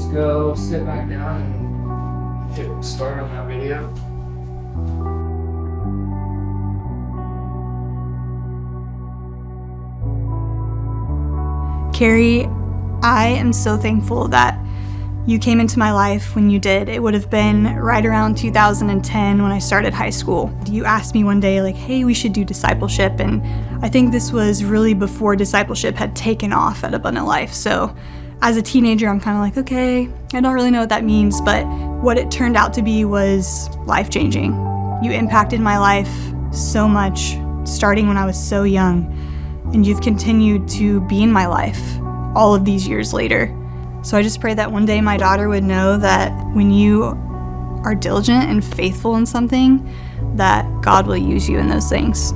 just go sit back down and hit start on that video. Carrie, I am so thankful that you came into my life when you did. It would have been right around 2010 when I started high school. You asked me one day, like, hey, we should do discipleship. And I think this was really before discipleship had taken off at Abundant Life. So as a teenager, I'm kind of like, okay, I don't really know what that means. But what it turned out to be was life-changing. You impacted my life so much, starting when I was so young. And you've continued to be in my life all of these years later. So I just pray that one day my daughter would know that when you are diligent and faithful in something, that God will use you in those things.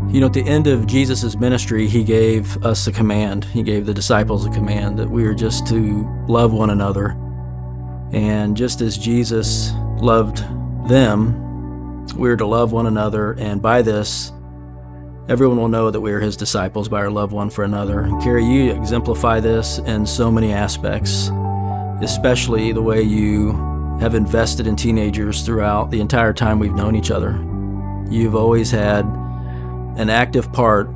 You know, at the end of Jesus' ministry, he gave us a command. He gave the disciples a command that we are just to love one another. And just as Jesus loved them, we're to love one another. And by this, everyone will know that we are his disciples, by our love one for another. And Carrie, you exemplify this in so many aspects, especially the way you have invested in teenagers throughout the entire time we've known each other. You've always had an active part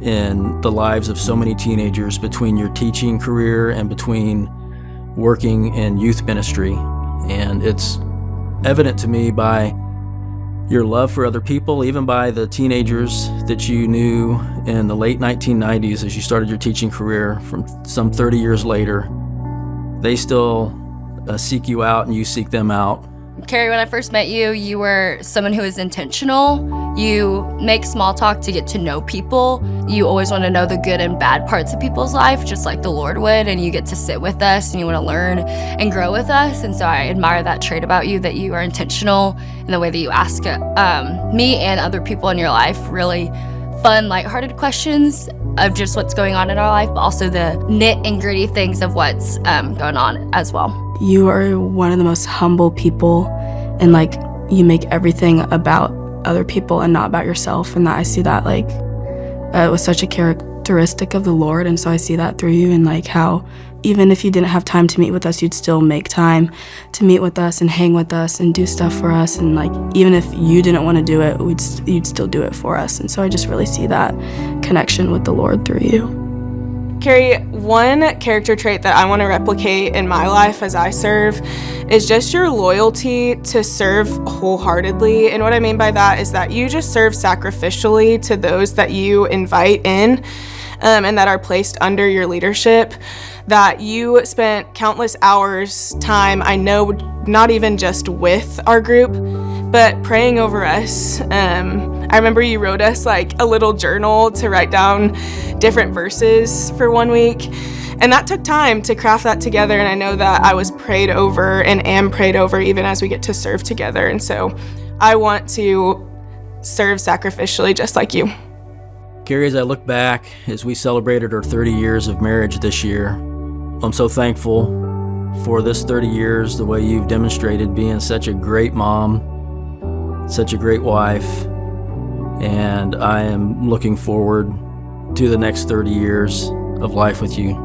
in the lives of so many teenagers between your teaching career and between working in youth ministry. And it's evident to me by your love for other people, even by the teenagers that you knew in the late 1990s as you started your teaching career. From some 30 years later, they still seek you out and you seek them out. Carrie, when I first met you, you were someone who was intentional. You make small talk to get to know people. You always want to know the good and bad parts of people's life, just like the Lord would, and you get to sit with us and you want to learn and grow with us. And so I admire that trait about you, that you are intentional in the way that you ask me and other people in your life really fun, lighthearted questions of just what's going on in our life, but also the nit and gritty things of what's going on as well. You are one of the most humble people, and like you make everything about other people and not about yourself, and that I see that like it was such a characteristic of the Lord, and so I see that through you, and like how even if you didn't have time to meet with us, you'd still make time to meet with us and hang with us and do stuff for us, and like even if you didn't want to do it, you'd still do it for us. And so I just really see that connection with the Lord through you. Carrie, one character trait that I want to replicate in my life as I serve is just your loyalty to serve wholeheartedly. And what I mean by that is that you just serve sacrificially to those that you invite in and that are placed under your leadership, that you spent countless hours, time, I know not even just with our group, but praying over us. I remember you wrote us like a little journal to write down different verses for 1 week. And that took time to craft that together. And I know that I was prayed over and am prayed over even as we get to serve together. And so I want to serve sacrificially just like you. Carrie, as I look back, as we celebrated our 30 years of marriage this year, I'm so thankful for this 30 years, the way you've demonstrated being such a great mom, such a great wife, and I am looking forward to the next 30 years of life with you.